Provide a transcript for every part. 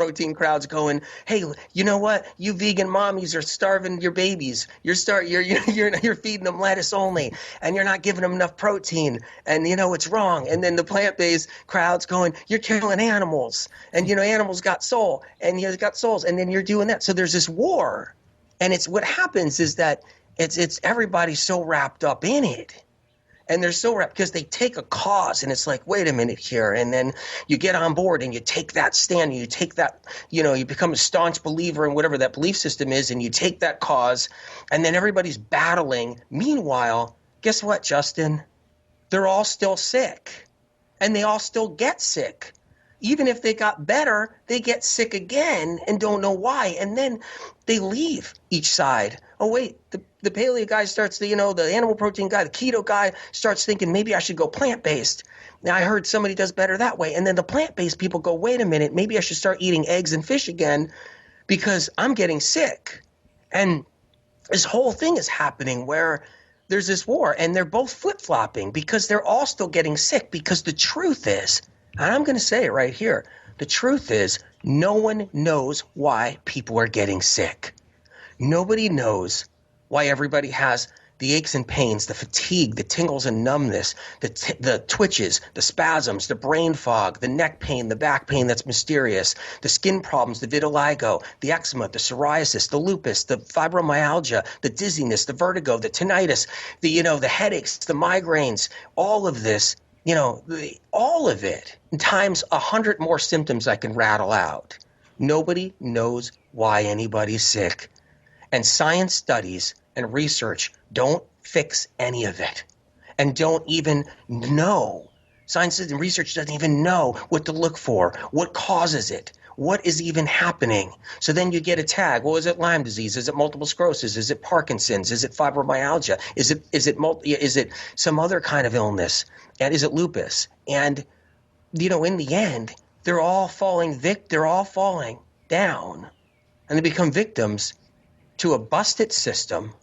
protein crowd's going, hey, you know what? You vegan mommies are starving your babies. You're feeding them lettuce only, and you're not giving them enough protein, and it's wrong. And then the plant-based crowd's going, you're killing animals, and animals got soul, and got souls, and then you're doing that. So there's this war, and it's what happens is that it's everybody's so wrapped up in it. And they're so wrapped because they take a cause and it's like, wait a minute here. And then you get on board and you take that stand and you take that, you become a staunch believer in whatever that belief system is, and you take that cause, and then everybody's battling. Meanwhile, guess what, Justin? They're all still sick, and they all still get sick. Even if they got better, they get sick again and don't know why. And then they leave each side. Oh, wait, the paleo guy starts, the animal protein guy, the keto guy starts thinking maybe I should go plant-based. Now, I heard somebody does better that way. And then the plant-based people go, wait a minute, maybe I should start eating eggs and fish again because I'm getting sick. And this whole thing is happening where there's this war, and they're both flip-flopping because they're all still getting sick. Because the truth is, and I'm going to say it right here, the truth is no one knows why people are getting sick. Nobody knows why everybody has the aches and pains, the fatigue, the tingles and numbness, the twitches, the spasms, the brain fog, the neck pain, the back pain that's mysterious, the skin problems, the vitiligo, the eczema, the psoriasis, the lupus, the fibromyalgia, the dizziness, the vertigo, the tinnitus, the headaches, the migraines, all of this, all of it, times 100 more symptoms I can rattle out. Nobody knows why anybody's sick. And science studies and research don't fix any of it, and don't even know. Science and research doesn't even know what to look for, what causes it, what is even happening. So then you get a tag. Well, is it Lyme disease? Is it multiple sclerosis? Is it Parkinson's? Is it fibromyalgia? Is it some other kind of illness? And is it lupus? And in the end, they're all falling down, and they become victims to a busted system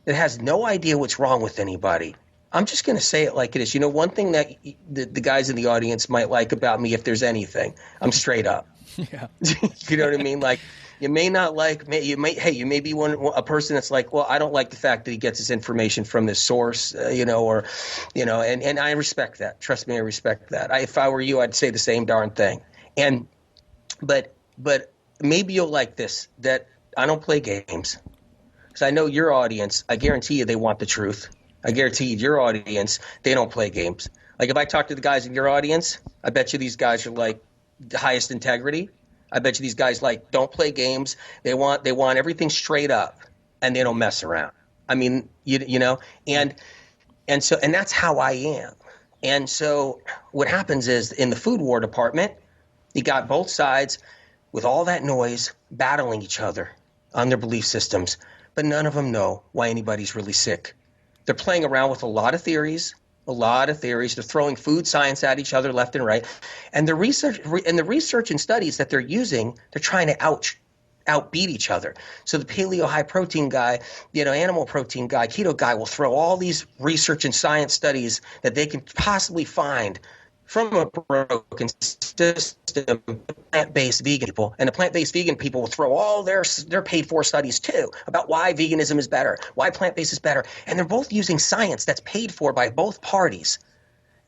that has no idea what's wrong with anybody. I'm just going to say it like it is. One thing that the guys in the audience might like about me, if there's anything, I'm straight up. Yeah. You know what I mean? Like, you may not like me. You may be a person that's like, well, I don't like the fact that he gets his information from this source, and I respect that. Trust me, I respect that. If I were you, I'd say the same darn thing. But maybe you'll like this, that I don't play games. Because I know your audience, I guarantee you they want the truth. I guarantee you your audience, they don't play games. Like, if I talk to the guys in your audience, I bet you these guys are like the highest integrity. I bet you these guys don't play games. They want everything straight up, and they don't mess around. I mean, and that's how I am. And so what happens is, in the food war department, you got both sides with all that noise battling each other on their belief systems, but none of them know why anybody's really sick. They're playing around with a lot of theories. They're throwing food science at each other left and right. And the research and studies that they're using, they're trying to outbeat each other. So the paleo high protein guy, animal protein guy, keto guy will throw all these research and science studies that they can possibly find from a broken system, plant-based vegan people, and the plant-based vegan people will throw all their paid-for studies too about why veganism is better, why plant-based is better, and they're both using science that's paid for by both parties,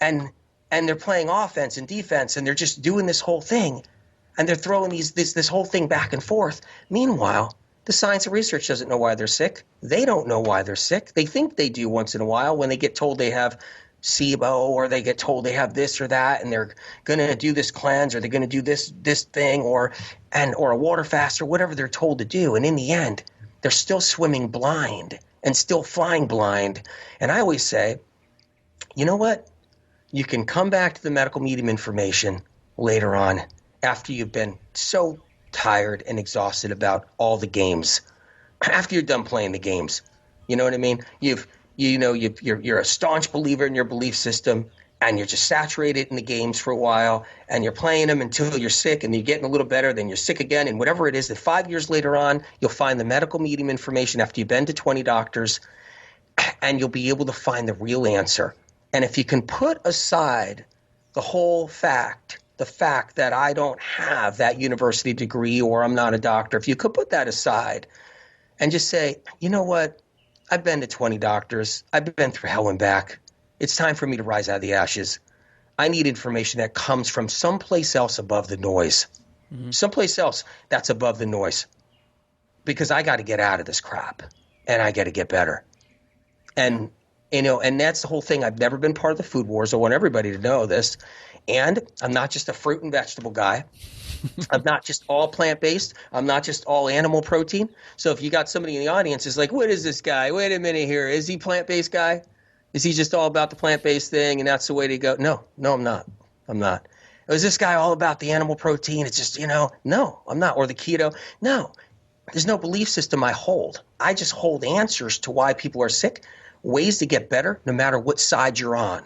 and they're playing offense and defense, and they're just doing this whole thing, and they're throwing this whole thing back and forth. Meanwhile, the science and research doesn't know why they're sick. They don't know why they're sick. They think they do once in a while when they get told they have SIBO, or they get told they have this or that, and they're going to do this cleanse, or they're going to do this thing, or a water fast, or whatever they're told to do. And in the end, they're still swimming blind and still flying blind. And I always say, you know what? You can come back to the medical medium information later on, after you've been so tired and exhausted about all the games, after you're done playing the games. You know what I mean? You're a staunch believer in your belief system, and you're just saturated in the games for a while, and you're playing them until you're sick, and you're getting a little better, then you're sick again, and whatever it is, that 5 years later on, you'll find the medical medium information after you've been to 20 doctors, and you'll be able to find the real answer. And if you can put aside the whole fact, the fact that I don't have that university degree or I'm not a doctor, if you could put that aside and just say, you know what? I've been to 20 doctors. I've been through hell and back. It's time for me to rise out of the ashes. I need information that comes from someplace else above the noise, someplace else that's above the noise, because I got to get out of this crap and I got to get better. And, and that's the whole thing. I've never been part of the food wars. I want everybody to know this. And I'm not just a fruit and vegetable guy. I'm not just all plant-based. I'm not just all animal protein. So if you got somebody in the audience is like, what is this guy? Wait a minute here. Is he plant-based guy? Is he just all about the plant-based thing and that's the way to go? No, I'm not. Is this guy all about the animal protein? It's just, no, I'm not. Or the keto? No, there's no belief system I hold. I just hold answers to why people are sick, ways to get better, no matter what side you're on.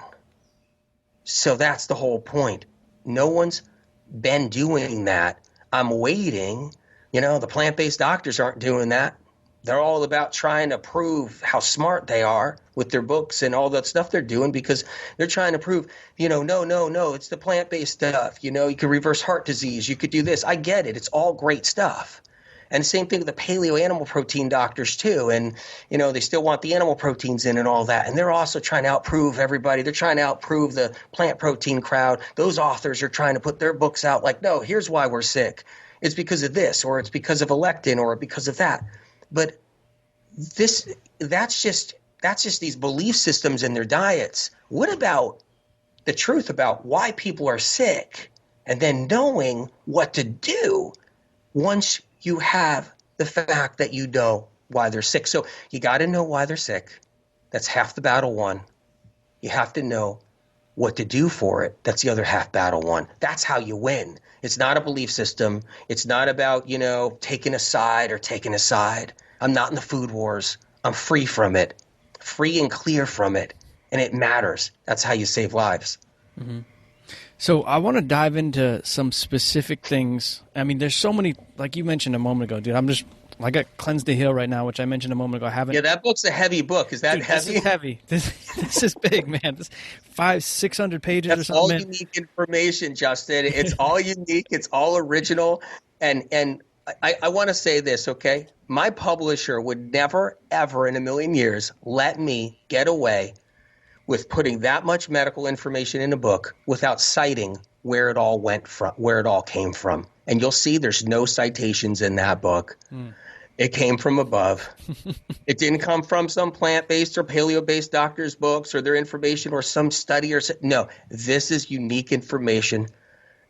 So that's the whole point. No one's been doing that. I'm waiting. The plant-based doctors aren't doing that. They're all about trying to prove how smart they are with their books and all that stuff they're doing because they're trying to prove, no, it's the plant-based stuff. You could reverse heart disease. You could do this. I get it. It's all great stuff. And the same thing with the paleo animal protein doctors too. And, they still want the animal proteins in and all that. And they're also trying to outprove everybody. They're trying to outprove the plant protein crowd. Those authors are trying to put their books out like, no, here's why we're sick. It's because of this, or it's because of a lectin, or because of that. But that's just these belief systems in their diets. What about the truth about why people are sick and then knowing what to do once you have the fact that you know why they're sick? So you got to know why they're sick. That's half the battle won. You have to know what to do for it. That's the other half battle won. That's how you win. It's not a belief system. It's not about, taking a side or taking a side. I'm not in the food wars. I'm free from it, free and clear from it. And it matters. That's how you save lives. Mm-hmm. So I want to dive into some specific things. I mean, there's so many, like you mentioned a moment ago, dude. I got Cleanse the Hill right now, which I mentioned a moment ago. I haven't. Yeah, that book's a heavy book. Is that heavy? This is heavy. This is big, man. This 500-600 pages That's or something. All man. Unique information, Justin. It's all unique. It's all original. And I want to say this, okay? My publisher would never, ever in a million years let me get away with putting that much medical information in a book without citing where it all went from, where it all came from. And you'll see there's no citations in that book. It came from above. It didn't come from some plant-based or paleo-based doctor's books or their information or some study or no. This is unique information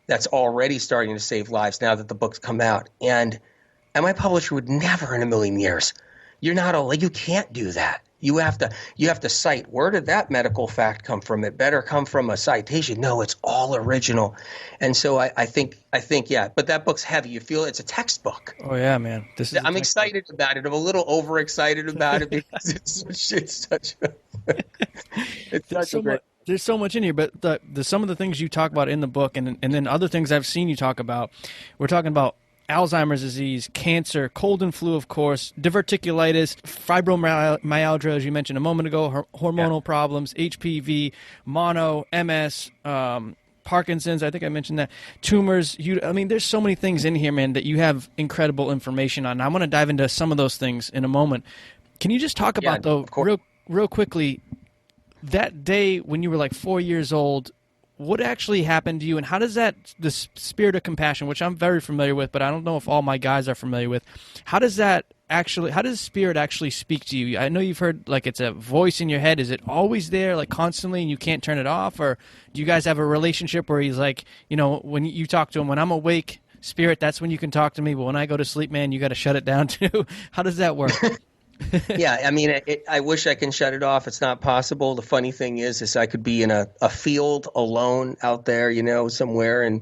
that's already starting to save lives now that the book's come out. And my publisher would never in a million years. You can't do that. You have to cite, where did that medical fact come from? It better come from a citation. No, it's all original. And so I think, yeah, but that book's heavy. You feel it's a textbook. Oh yeah, man. I'm excited about it. I'm a little overexcited about it because it's such a great. There's so much in here, but some of the things you talk about in the book and then other things I've seen you talk about, we're talking about Alzheimer's disease, cancer, cold and flu, of course, diverticulitis, fibromyalgia, as you mentioned a moment ago, hormonal problems, HPV, mono, MS, Parkinson's, I think I mentioned that, tumors. There's so many things in here, man, that you have incredible information on. I want to dive into some of those things in a moment. Can you just talk about, though, real quickly, that day when you were like 4 years old, what actually happened to you, and how does the spirit of compassion, which I'm very familiar with, but I don't know if all my guys are familiar with, how does spirit actually speak to you? I know you've heard like it's a voice in your head. Is it always there, like constantly, and you can't turn it off? Or do you guys have a relationship where he's like, when you talk to him, when I'm awake, spirit, that's when you can talk to me, but when I go to sleep, man, you got to shut it down too? How does that work? Yeah, I wish I can shut it off. It's not possible. The funny thing is I could be in a field alone out there, somewhere, and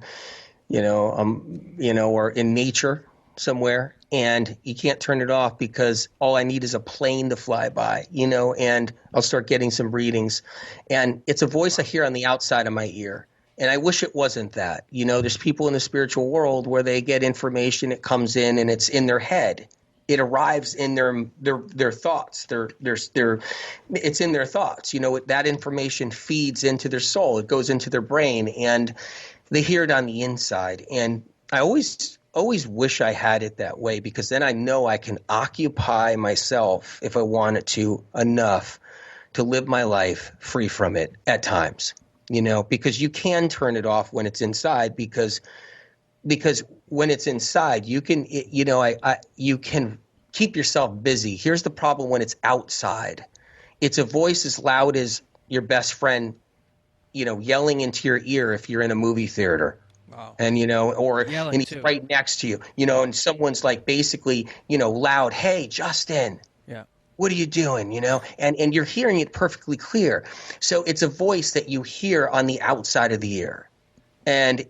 or in nature somewhere, and you can't turn it off because all I need is a plane to fly by, and I'll start getting some readings, and it's a voice I hear on the outside of my ear. And I wish it wasn't that. There's people in the spiritual world where they get information, it comes in, and it's in their head. It arrives in their thoughts. It's in their thoughts. That information feeds into their soul. It goes into their brain, and they hear it on the inside. And I always wish I had it that way, because then I know I can occupy myself, if I wanted to, enough to live my life free from it at times, because you can turn it off when it's inside, because when it's inside, you can, you can keep yourself busy. Here's the problem when it's outside. It's a voice as loud as your best friend, yelling into your ear if you're in a movie theater. Wow. And, Yelling he's too. right next to you, and someone's like basically, loud, "Hey, Justin, Yeah. what are you doing?" And you're hearing it perfectly clear. So it's a voice that you hear on the outside of the ear. And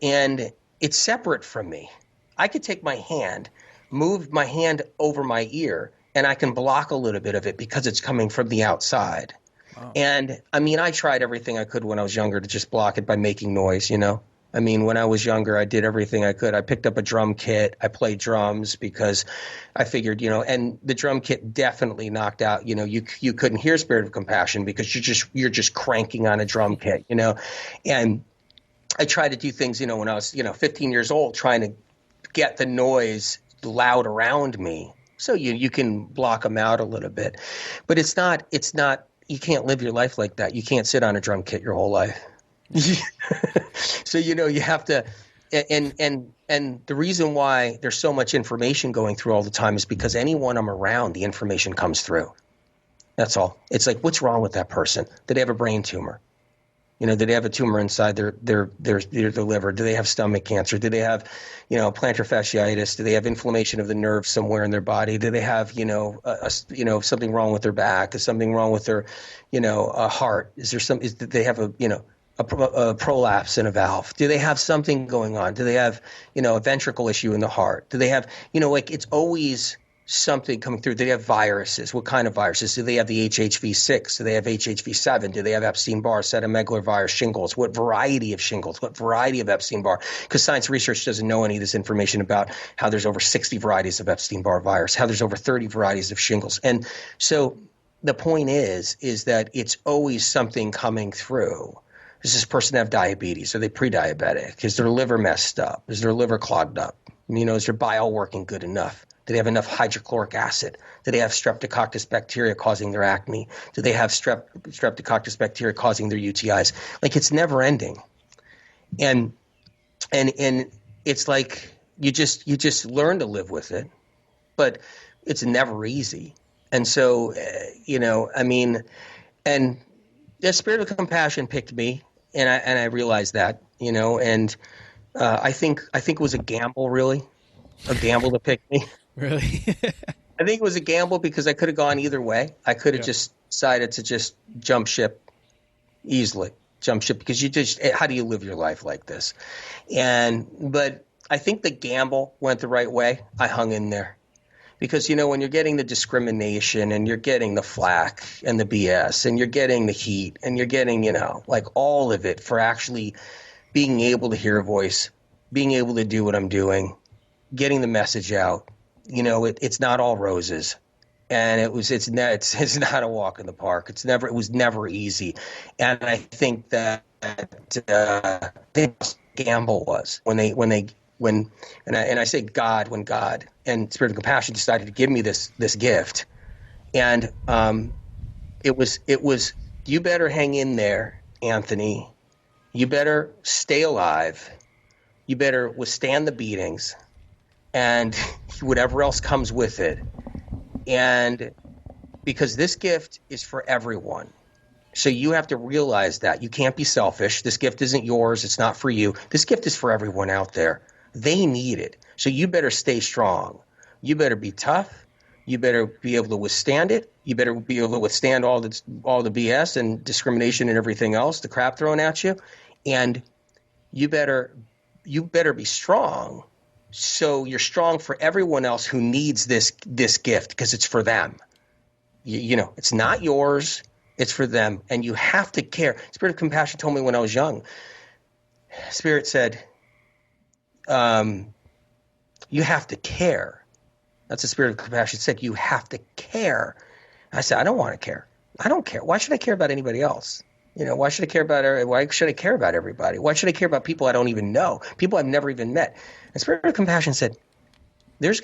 it's separate from me. I could take my hand, move my hand over my ear, and I can block a little bit of it because it's coming from the outside. Wow. And I mean, I tried everything I could when I was younger to just block it by making noise, I mean, when I was younger, I did everything I could. I picked up a drum kit. I played drums because I figured, and the drum kit definitely knocked out, you couldn't hear Spirit of Compassion because you're just cranking on a drum kit, And I tried to do things, when I was, 15 years old, trying to get the noise loud around me so you can block them out a little bit. But it's not, you can't live your life like that. You can't sit on a drum kit your whole life. So, you have to, and the reason why there's so much information going through all the time is because anyone I'm around, the information comes through. That's all. It's like, what's wrong with that person? Did they have a brain tumor? Did they have a tumor inside their liver? Do they have stomach cancer? Do they have, plantar fasciitis? Do they have inflammation of the nerves somewhere in their body? Do they have, something wrong with their back? Is something wrong with their, a heart? Did they have a prolapse in a valve? Do they have something going on? Do they have, a ventricle issue in the heart? Do they have, it's always something coming through. Do they have viruses? What kind of viruses? Do they have the HHV6? Do they have HHV7? Do they have Epstein-Barr, cytomegalovirus, shingles? What variety of shingles? What variety of Epstein-Barr? Because science research doesn't know any of this information about how there's over 60 varieties of Epstein-Barr virus, how there's over 30 varieties of shingles. And so the point is that it's always something coming through. Does this person have diabetes? Are they pre-diabetic? Is their liver messed up? Is their liver clogged up? Is their bile working good enough? Do they have enough hydrochloric acid? Do they have streptococcus bacteria causing their acne? Do they have streptococcus bacteria causing their UTIs? Like, it's never ending. And it's like you just learn to live with it, but it's never easy. And so, and the Spirit of Compassion picked me, and I realized that, and I think it was a gamble, really, to pick me. Really? I think it was a gamble because I could have gone either way. I could have just decided to just jump ship easily, because how do you live your life like this? But I think the gamble went the right way. I hung in there. Because, when you're getting the discrimination and you're getting the flack and the BS and you're getting the heat and you're getting, like all of it for actually being able to hear a voice, being able to do what I'm doing, getting the message out, it's not all roses. And it's not a walk in the park. It was never easy. And I think that gamble was when I say God, when God and Spirit of Compassion decided to give me this gift, and it was you better hang in there, Anthony. You better stay alive. You better withstand the beatings, and whatever else comes with it. And because this gift is for everyone. So you have to realize that. You can't be selfish. This gift isn't yours. It's not for you. This gift is for everyone out there. They need it. So you better stay strong. You better be tough. You better be able to withstand it. You better be able to withstand all the BS and discrimination and everything else, the crap thrown at you. And you better be strong. So you're strong for everyone else who needs this gift, because it's for them. It's not yours. It's for them. And you have to care. Spirit of Compassion told me when I was young. Spirit said, you have to care. That's the Spirit of Compassion said. You have to care. I said, I don't want to care. I don't care. Why should I care about anybody else? Why should I care about why should I care about everybody? Why should I care about people I don't even know, people I've never even met? And Spirit of Compassion said, there's